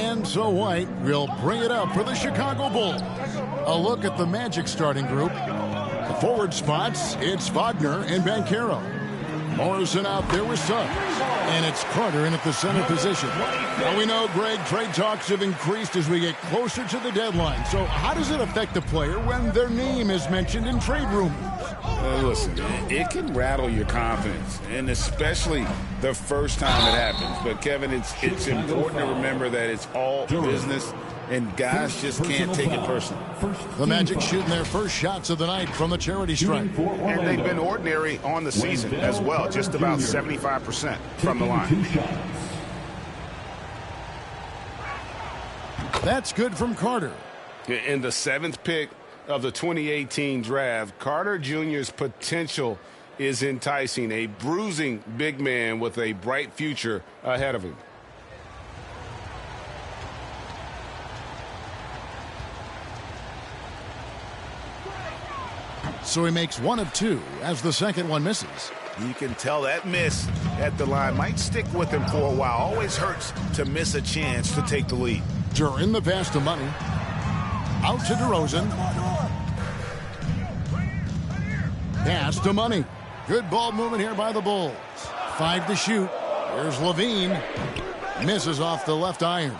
And so White will bring it up for the Chicago Bulls. A look at the Magic starting group. The forward spots, it's Wagner and Banchero. Morrison out there with Suggs. And it's Carter in at the center position. Now we know, Greg, trade talks have increased as we get closer to the deadline. So how does it affect the player when their name is mentioned in trade rumors? Listen, it can rattle your confidence, and especially the first time it happens. But, Kevin, it's important to remember that it's all business, and guys just can't take it personally. The Magic shooting their first shots of the night from the charity stripe. And they've been ordinary on the season as well, just about 75% from the line. That's good from Carter. In the 7th pick of the 2018 draft, Carter Jr.'s potential is enticing. A bruising big man with a bright future ahead of him. So he makes 1 of 2 as the second one misses. You can tell that miss at the line might stick with him for a while. Always hurts to miss a chance to take the lead. During the pass to Money. Out to DeRozan. Pass to Money. Good ball movement here by the Bulls. 5 to shoot. Here's Levine. Misses off the left iron.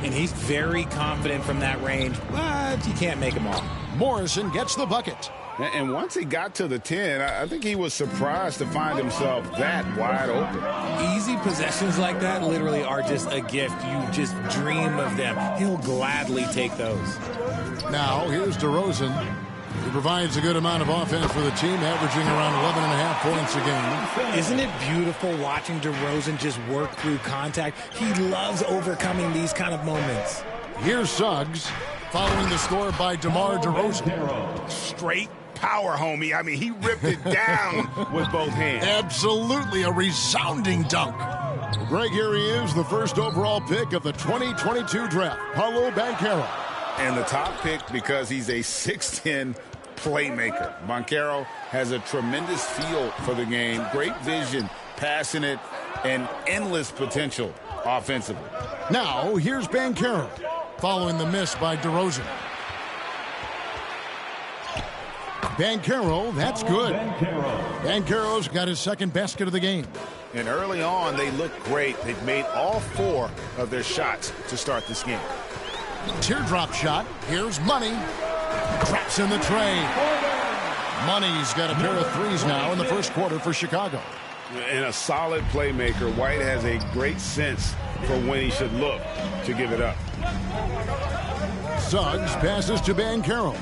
And he's very confident from that range, but you can't make him all. Morrison gets the bucket. And once he got to the 10, I think he was surprised to find himself that wide open. Easy possessions like that literally are just a gift. You just dream of them. He'll gladly take those. Now, here's DeRozan. He provides a good amount of offense for the team, averaging around 11.5 points a game. Isn't it beautiful watching DeRozan just work through contact? He loves overcoming these kind of moments. Here's Suggs, following the score by DeMar DeRozan. Straight power, homie. I mean, he ripped it down with both hands. Absolutely a resounding dunk. Greg, here he is, the first overall pick of the 2022 draft, Paolo Banchero. And the top pick because he's a 6'10 playmaker. Banchero has a tremendous feel for the game, great vision, passing it, and endless potential offensively. Now, here's Banchero, following the miss by DeRozan. Banchero, that's good. Banchero's got his second basket of the game. And early on, they looked great. They've made all 4 of their shots to start this game. Teardrop shot. Here's Money. Traps in the tray. Money's got a pair of threes now in the first quarter for Chicago. And a solid playmaker, White has a great sense for when he should look to give it up. Suggs passes to Banchero.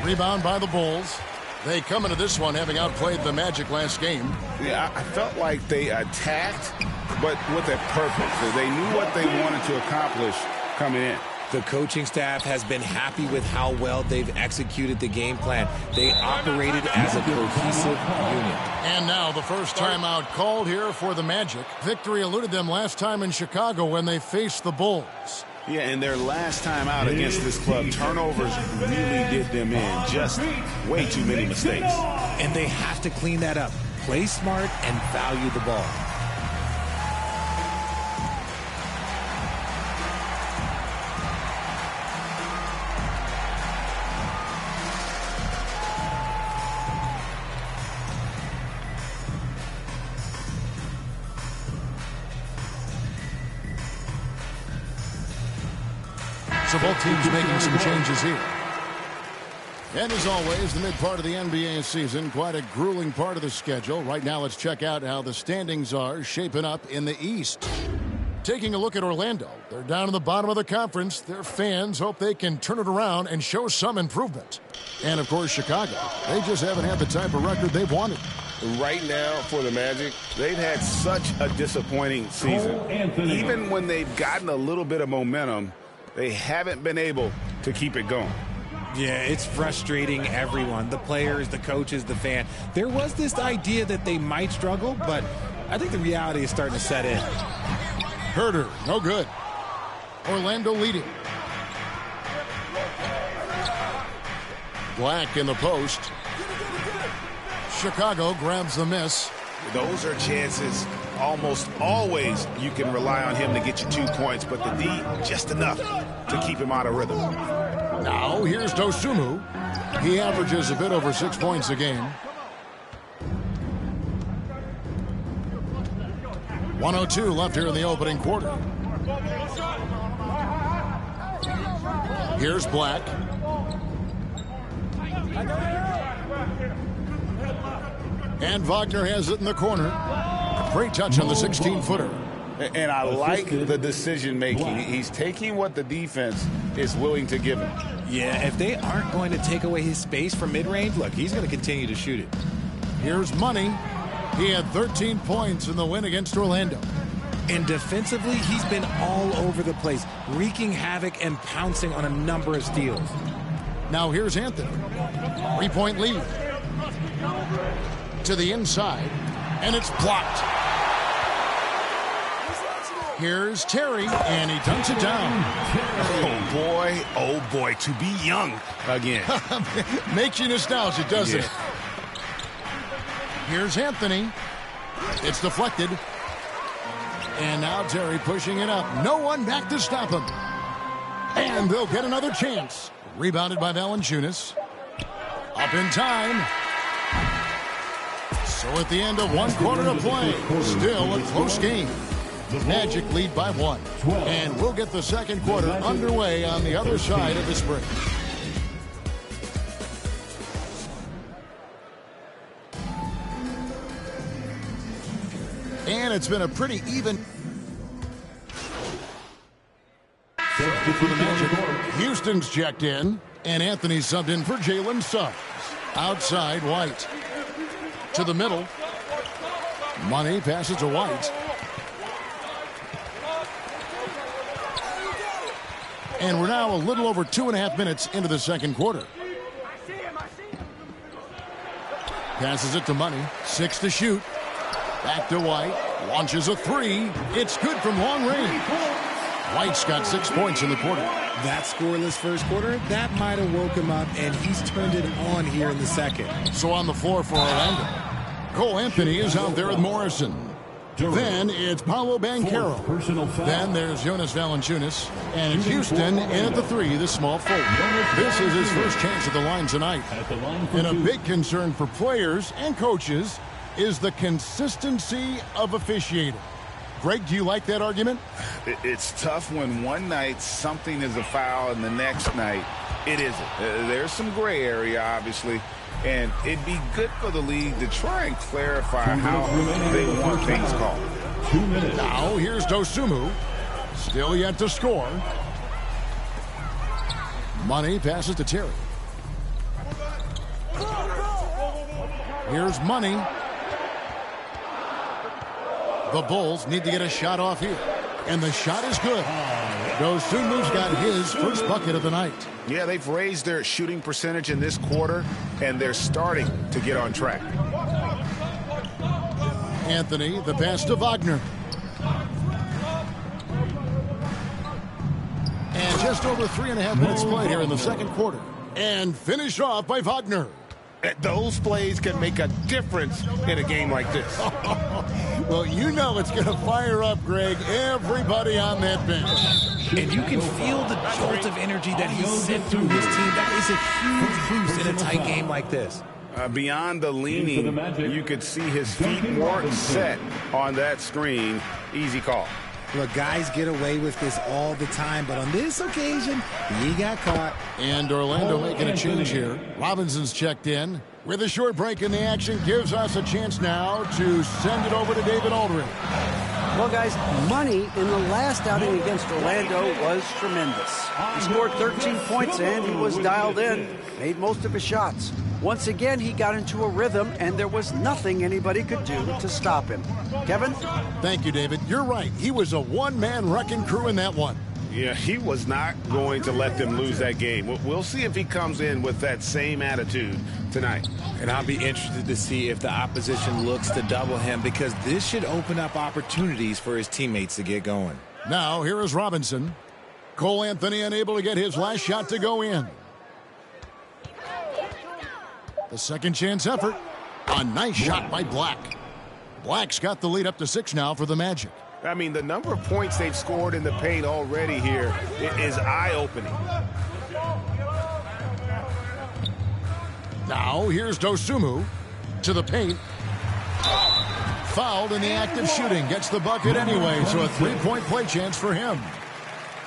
Rebound by the Bulls. They come into this one having outplayed the Magic last game. Yeah, I felt like they attacked, but with a purpose. They knew what they wanted to accomplish coming in. The coaching staff has been happy with how well they've executed the game plan. They operated as a cohesive unit. And now the first timeout called here for the Magic. Victory eluded them last time in Chicago when they faced the Bulls. Yeah, and their last time out against this club, turnovers really did them in. Just way too many mistakes. And they have to clean that up. Play smart and value the ball. So both teams making some changes here. And as always, the mid part of the NBA season, quite a grueling part of the schedule. Right now, let's check out how the standings are shaping up in the East. Taking a look at Orlando, they're down in the bottom of the conference. Their fans hope they can turn it around and show some improvement. And, of course, Chicago, they just haven't had the type of record they've wanted. Right now, for the Magic, they've had such a disappointing season. Even when they've gotten a little bit of momentum, they haven't been able to keep it going. Yeah, it's frustrating everyone, the players, the coaches, the fan. There was this idea that they might struggle, but I think the reality is starting to set in. Herter, no good. Orlando leading. Black in the post. Chicago grabs the miss. Those are chances almost always you can rely on him to get you 2 points, but the D, just enough to keep him out of rhythm. Now, here's Dosunmu. He averages a bit over 6 points a game. 1:02 left here in the opening quarter. Here's Black. And Wagner has it in the corner. Great touch on the 16-footer. And I like the decision-making. He's taking what the defense is willing to give him. Yeah, if they aren't going to take away his space from mid-range, look, he's going to continue to shoot it. Here's Money. He had 13 points in the win against Orlando. And defensively, he's been all over the place, wreaking havoc and pouncing on a number of steals. Now here's Anthony. 3-point lead. To the inside, and it's blocked. Here's Terry, and he dunks it down. Oh boy, to be young again. Makes you nostalgic, doesn't it? Here's Anthony. It's deflected. And now Terry pushing it up. No one back to stop him. And they'll get another chance. Rebounded by Valanciunas. Up in time. So at the end of 1 quarter of play, still a close game. Magic lead by 1. And we'll get the second quarter underway on the other side of this break. And it's been a pretty even. For the Magic, Houston's checked in, and Anthony subbed in for Jalen Suggs. Outside, White. To the middle. Money passes to White. And we're now a little over 2.5 minutes into the second quarter. Passes it to Money. 6 to shoot. Back to White. Launches a 3. It's good from long range. White's got 6 points in the quarter. That scoreless first quarter, that might have woke him up, and he's turned it on here in the second. So on the floor for Orlando, Cole Anthony is out there with Morrison. Then it's Paolo Banchero. Then there's Jonas Valanciunas. And it's Houston in at the 3, the small forward. This is his first chance at the line tonight. And a big concern for players and coaches is the consistency of officiating. Greg, do you like that argument? It's tough when one night something is a foul and the next night it isn't. There's some gray area, obviously. And it'd be good for the league to try and clarify how they want things called. 2 minutes. Now, here's Dosunmu. Still yet to score. Money passes to Terry. Here's Money. The Bulls need to get a shot off here. And the shot is good. Dosunmu's got his first bucket of the night. Yeah, they've raised their shooting percentage in this quarter, and they're starting to get on track. Anthony, the pass to Wagner. And just over 3.5 minutes played here in the second quarter. And finished off by Wagner. Those plays can make a difference in a game like this. Well, you know it's going to fire up, Greg, everybody on that bench. And you can feel the jolt of energy that he sent through his team. That is a huge boost in a tight game like this. Beyond the leaning, you could see his feet weren't set on that screen. Easy call. Look, guys get away with this all the time, but on this occasion, he got caught. And Orlando making a change here. Robinson's checked in. With a short break in the action, gives us a chance now to send it over to David Aldridge. Well, guys, Money in the last outing against Orlando was tremendous. He scored 13 points and he was dialed in, made most of his shots. Once again, he got into a rhythm, and there was nothing anybody could do to stop him. Kevin? Thank you, David. You're right. He was a one-man wrecking crew in that one. Yeah, he was not going to let them lose that game. We'll see if he comes in with that same attitude tonight. And I'll be interested to see if the opposition looks to double him, because this should open up opportunities for his teammates to get going. Now, here is Robinson. Cole Anthony unable to get his last shot to go in. The second chance effort. A nice shot by Black. Black's got the lead up to 6 now for the Magic. I mean, the number of points they've scored in the paint already here is eye-opening. Now, here's Dosunmu to the paint. Fouled in the act of shooting. Gets the bucket anyway, so a 3-point play chance for him.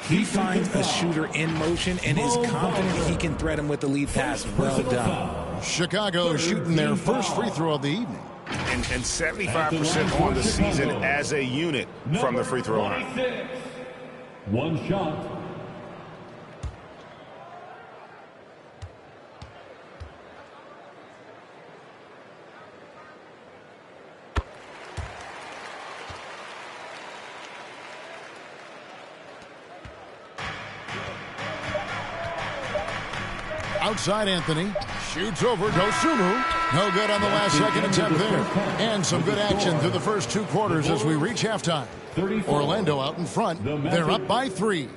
He finds a shooter in motion and is confident he can thread him with the lead pass. Well done. Chicago shooting their first free throw of the evening. And 75% on the season as a unit from the free throw line. One shot. Outside Anthony. Shoots over Dosunmu. No good on the last second attempt there. And some good action through the first 2 quarters as we reach halftime. Orlando out in front. They're up by 3.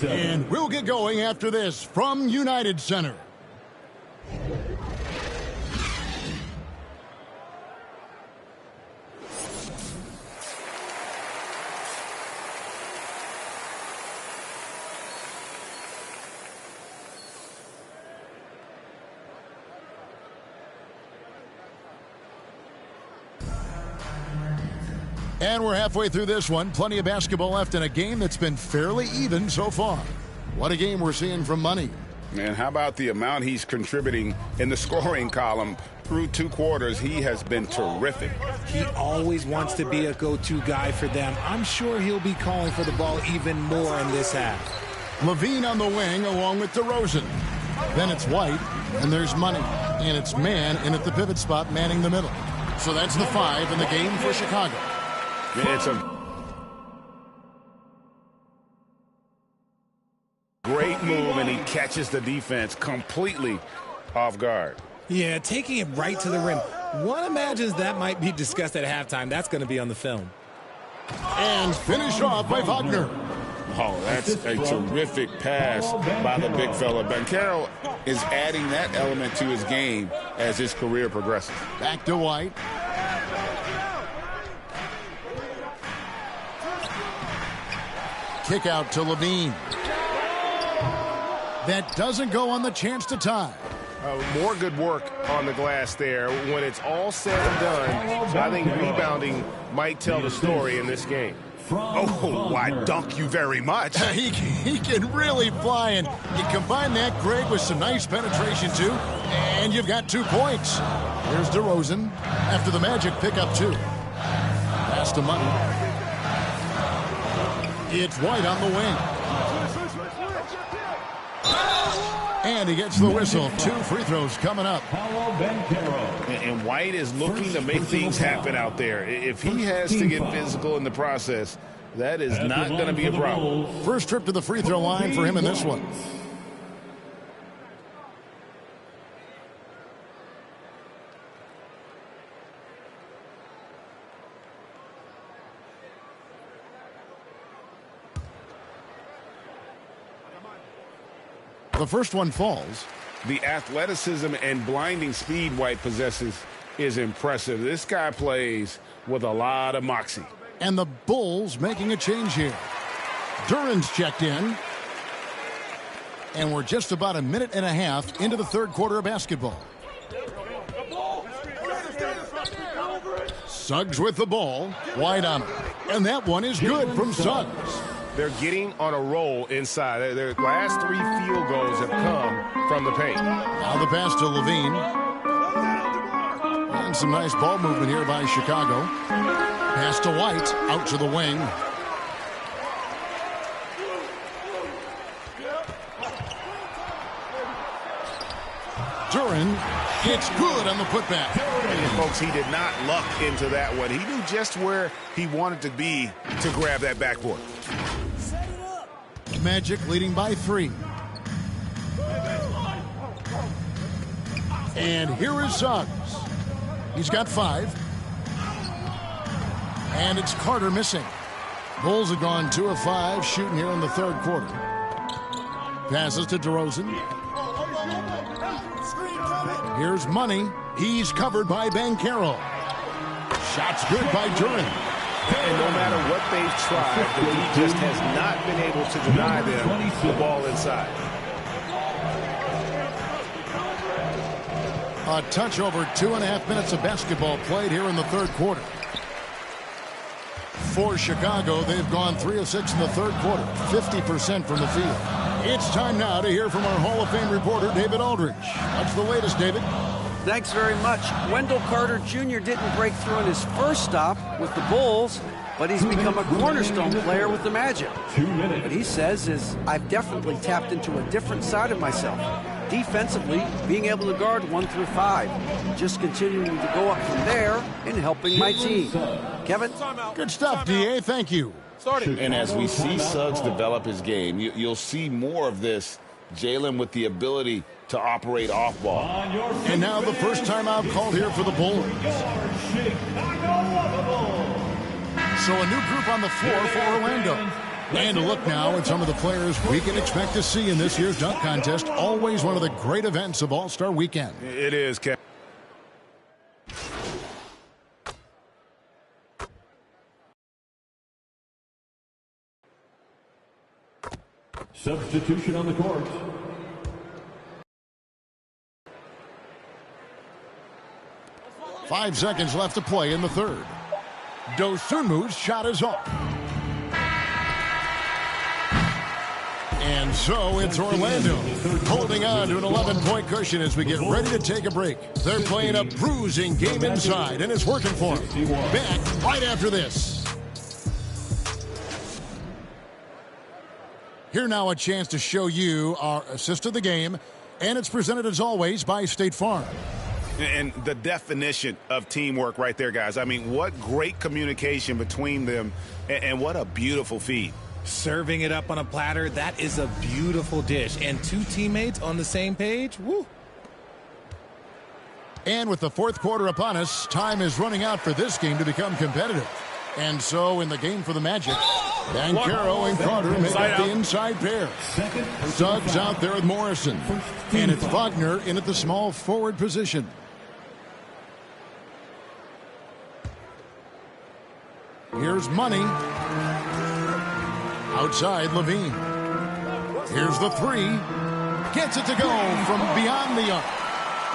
And we'll get going after this from United Center. And we're halfway through this one. Plenty of basketball left in a game that's been fairly even so far. What a game we're seeing from Money. And how about the amount he's contributing in the scoring column through 2 quarters? He has been terrific. He always wants to be a go-to guy for them. I'm sure he'll be calling for the ball even more in this half. Levine on the wing along with DeRozan. Then it's White, and there's Money. And it's Man in at the pivot spot, manning the middle. So that's the 5 in the game for Chicago. It's a great move, and he catches the defense completely off guard. Yeah, taking it right to the rim. One imagines that might be discussed at halftime. That's going to be on the film. And finished off by Wagner. Oh, that's a terrific pass by the big fella. Banchero is adding that element to his game as his career progresses. Back to White. Kick out to Levine. That doesn't go on the chance to tie. More good work on the glass there. When it's all said and done, I think rebounding might tell the story in this game. Oh, I dunk you very much. He can really fly, and you combine that, Greg, with some nice penetration, too, and you've got 2 points. Here's DeRozan after the Magic pick up 2. Pass to Money. It's White on the wing. And he gets the whistle. 2 free throws coming up. And White is looking to make things happen out there. If he has to get physical in the process, that is not going to be a problem. First trip to the free throw line for him in this one. The first one falls. The athleticism and blinding speed White possesses is impressive. This guy plays with a lot of moxie. And the Bulls making a change here. Duran's checked in. And we're just about a minute and a half into the 3rd quarter of basketball. Suggs with the ball. White on it. And that one is good from Suggs. They're getting on a roll inside. Their last 3 field goals have come from the paint. Now the pass to Levine. And some nice ball movement here by Chicago. Pass to White, out to the wing. Duran, it's good on the putback. And folks, he did not luck into that one. He knew just where he wanted to be to grab that backboard. Magic leading by 3. And here is Suggs. He's got 5. And it's Carter missing. Bulls have gone 2 of 5 shooting here in the 3rd quarter. Passes to DeRozan. Here's Money. He's covered by Banchero. Shot's good by Duran. And no matter what they've tried, the D just has not been able to deny them the ball inside. A touch over 2.5 minutes of basketball played here in the third quarter. For Chicago, they've gone 3 of 6 in the third quarter, 50% from the field. It's time now to hear from our Hall of Fame reporter, David Aldridge. What's the latest, David? Thanks very much. Wendell Carter Jr. didn't break through in his first stop with the Bulls, but he's become a cornerstone player with the Magic. What he says is, I've definitely tapped into a different side of myself. Defensively, being able to guard 1 through 5. Just continuing to go up from there and helping my team. Kevin? Good stuff, D.A. Thank you. And as we see Suggs develop his game, you'll see more of this. Jalen with the ability to operate off ball. And now the first timeout called here for the Bulls. So a new group on the floor for Orlando. And a look now at some of the players we can expect to see in this year's dunk contest. Always one of the great events of All-Star Weekend. It is, Kevin. Substitution on the court. Five seconds left to play in the third. Dosunmu's shot is off. And so it's Orlando holding on to an 11-point cushion as we get ready to take a break. They're playing a bruising game inside, and it's working for them. Back right after this. Here now a chance to show you our assist of the game, and it's presented as always by State Farm. And the definition of teamwork right there, guys. I mean, what great communication between them, and what a beautiful feed. Serving it up on a platter, that is a beautiful dish. And two teammates on the same page, woo. And with the fourth quarter upon us, time is running out for this game to become competitive. And so in the game for the Magic, Banchero and Carter make up the inside pair. Suggs out there with Morrison. And it's Wagner in at the small forward position. Here's Money. Outside, Levine. Here's the three. Gets it to go from beyond the arc.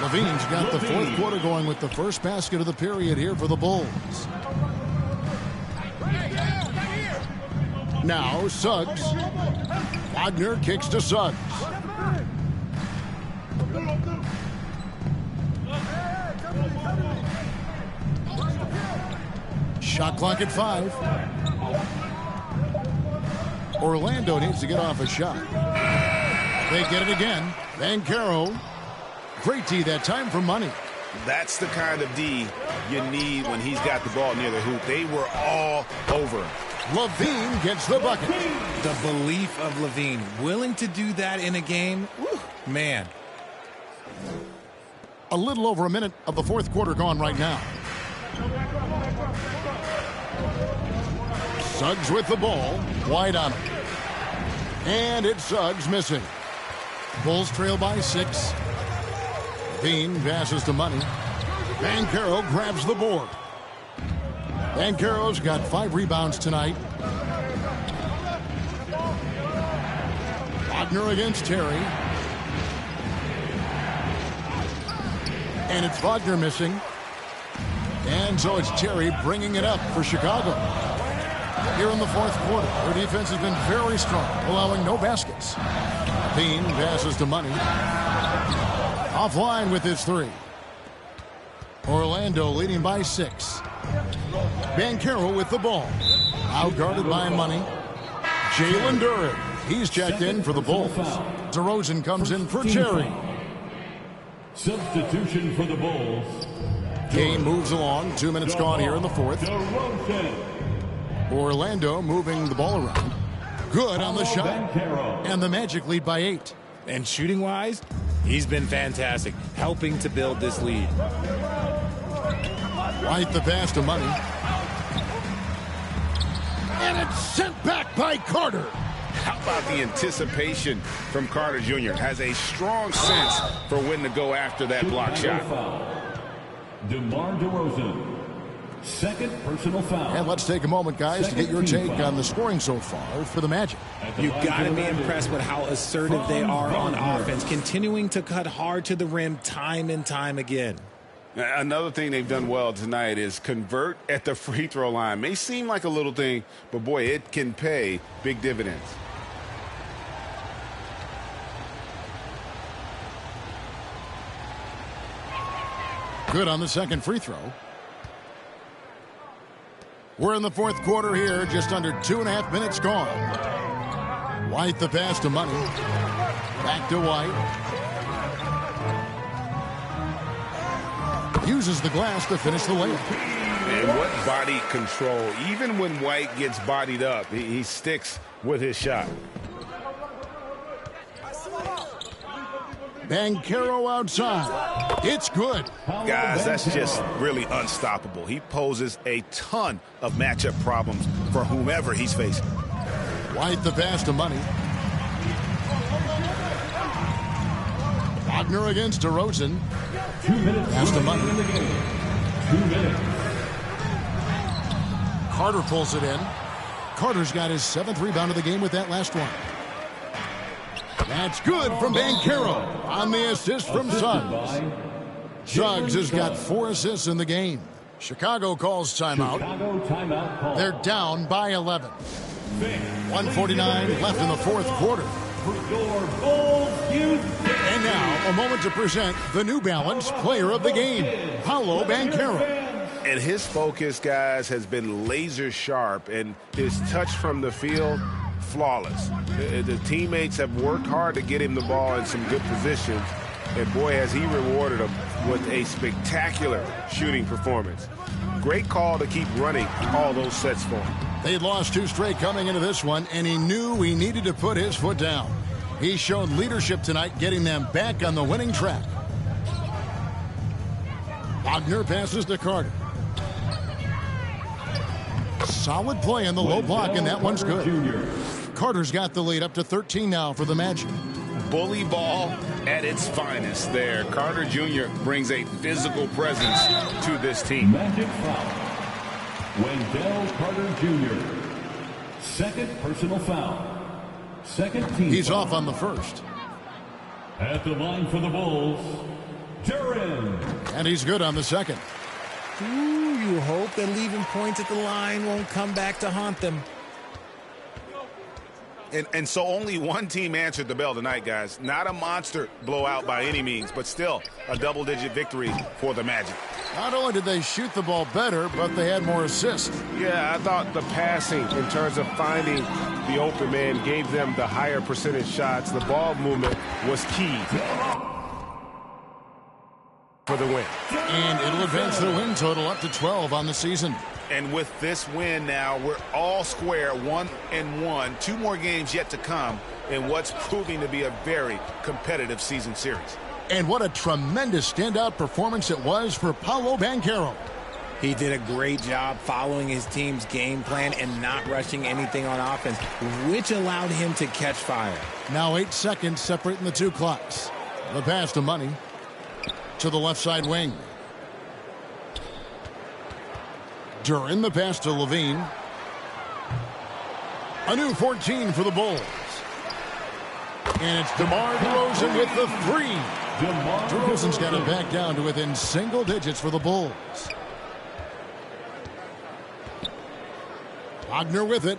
Levine's got the fourth quarter going with the first basket of the period here for the Bulls. Now Suggs. Wagner kicks to Suggs. Shot clock at 5. Orlando needs to get off a shot. They get it again. Banchero. Great D that time for Money. That's the kind of D you need when he's got the ball near the hoop. They were all over him. Levine gets the bucket. The belief of Levine, willing to do that in a game, whew, man. A little over a minute of the fourth quarter gone right now. Suggs with the ball, wide on him. And it's Suggs missing. Bulls trail by 6. Levine passes to Money. Banchero grabs the board. Banchero's got 5 rebounds tonight. Wagner against Terry. And it's Wagner missing. And so it's Terry bringing it up for Chicago. Here in the fourth quarter, their defense has been very strong, allowing no baskets. Bean passes to Money. Offline with his 3. Orlando leading by 6. Banchero with the ball. Outguarded by Money. Jalen Duran. He's checked in for the Bulls. DeRozan comes in for Terry. Substitution for the Bulls. Game moves along. 2 minutes gone here in the fourth. Orlando moving the ball around. Good on the shot. And the Magic lead by 8. And shooting-wise, he's been fantastic, helping to build this lead. Right the pass to Money. And it's sent back by Carter. How about the anticipation from Carter Jr.? Has a strong sense for when to go after that block shot. DeMar DeRozan. Second personal foul. And let's take a moment, guys, to get your take on the scoring so far for the Magic. You've got to be impressed with how assertive they are on offense, continuing to cut hard to the rim time and time again. Another thing they've done well tonight is convert at the free throw line. May seem like a little thing, but boy, it can pay big dividends. Good on the second free throw. We're in the fourth quarter here, just under 2.5 minutes gone. White the pass to Money. Back to White. Uses the glass to finish the layup. And what body control. Even when White gets bodied up, he sticks with his shot. Banchero outside. It's good. Guys, that's just really unstoppable. He poses a ton of matchup problems for whomever he's facing. White the pass to Money. Wagner against DeRozan. 2 minutes. Pass to Money. 2 minutes. Carter pulls it in. Carter's got his 7th rebound of the game with that last one. That's good from Banchero on the assist from Suggs. Suggs has got 4 assists in the game. Chicago calls timeout. They're down by 11. 1:49 left in the fourth quarter. And now, a moment to present the New Balance Player of the Game, Paolo Banchero. And his focus, guys, has been laser sharp, and his touch from the field, flawless. The teammates have worked hard to get him the ball in some good positions, and boy, has he rewarded them with a spectacular shooting performance. Great call to keep running all those sets for him. They'd lost 2 straight coming into this one, and he knew he needed to put his foot down. He showed leadership tonight, getting them back on the winning track. Wagner passes to Carter. Solid play in the low block, and that one's good. Carter's got the lead up to 13 now for the Magic. Bully ball at its finest there. Carter Jr. brings a physical presence to this team. Magic foul. Wendell Carter Jr. Second personal foul. Second team. He's foul. off on the first. At the line for the Bulls, Duren. And he's good on the second. Ooh, you hope that leaving points at the line won't come back to haunt them. And so only one team answered the bell tonight, guys. Not a monster blowout by any means, but still a double-digit victory for the Magic. Not only did they shoot the ball better, but they had more assists. Yeah, I thought the passing in terms of finding the open man gave them the higher percentage shots. The ball movement was key for the win. And it'll advance their win total up to 12 on the season. And with this win now, we're all square, 1-1. 2 more games yet to come in what's proving to be a very competitive season series. And what a tremendous standout performance it was for Paolo Banchero. He did a great job following his team's game plan and not rushing anything on offense, which allowed him to catch fire. Now 8 seconds separating the 2 clocks. The pass to Money to the left side wing. Duren the pass to Levine. A new 14 for the Bulls. And it's DeMar DeRozan with the 3. DeRozan's got it back down to within single digits for the Bulls. Wagner with it.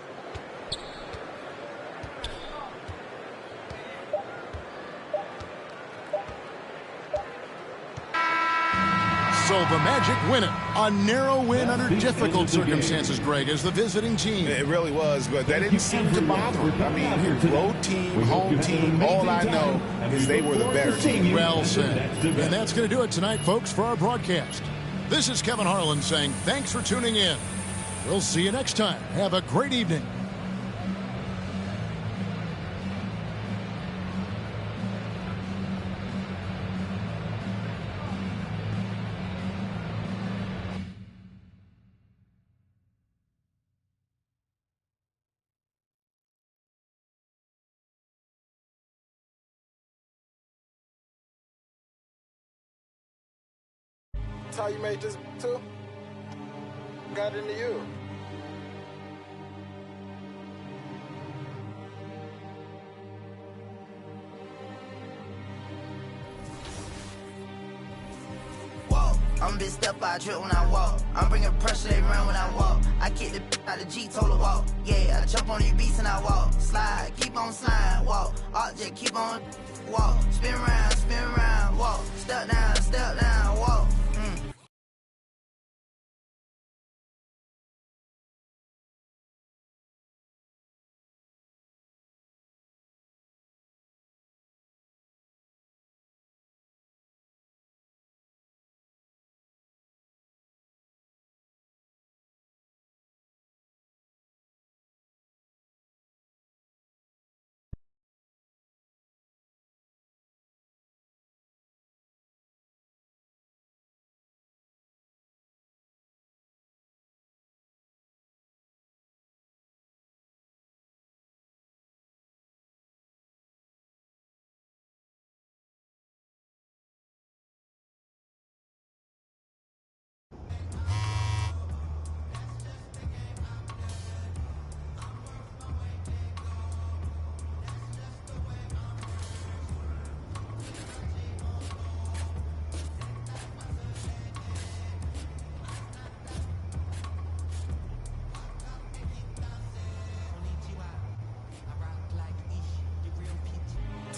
So the Magic win it. A narrow win under difficult circumstances, Greg, as the visiting team. It really was, but that didn't seem to bother him. I mean, road team, home team, all I know is they were the better team. Well said. And that's going to do it tonight, folks, for our broadcast. This is Kevin Harlan saying thanks for tuning in. We'll see you next time. Have a great evening. That's how you made this too? got into you? I'm a big step, I trip when I walk. I'm bringing pressure, they run when I walk. I kick the out the G, told her walk. Yeah, I jump on these beats and I walk. Slide, keep on sliding, walk. Object, keep on walk. Spin around, walk. Step down, walk.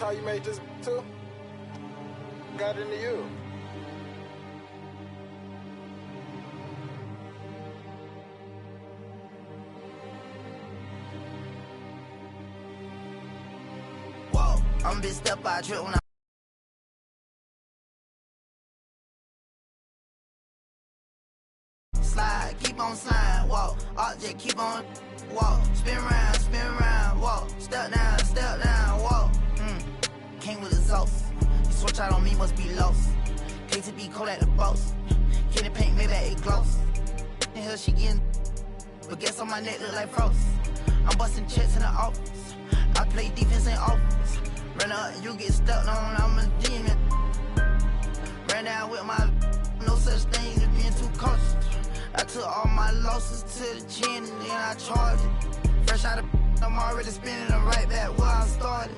That's how you made this too? Got into you. Whoa, I'm a big step, I trip when I slide, keep on sliding, walk. Object, keep on walk. Spin around, walk. Step down, walk. Came with exhaust. You switch out on me, must be lost. Take to be cold at the boss. Get the paint, maybe it gloss. In here she getting, but guess on my neck look like frost. I'm busting checks in the office. I play defense in offense. Run up, you get stuck on, I'm a demon. Ran down with my, no such thing as being too cautious. I took all my losses to the chin and then I charged it. Fresh out of, I'm already spinning them right back where I started.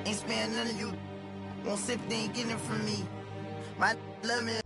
Ain't spending none of you. Won't sip, they ain't getting it from me. My love me.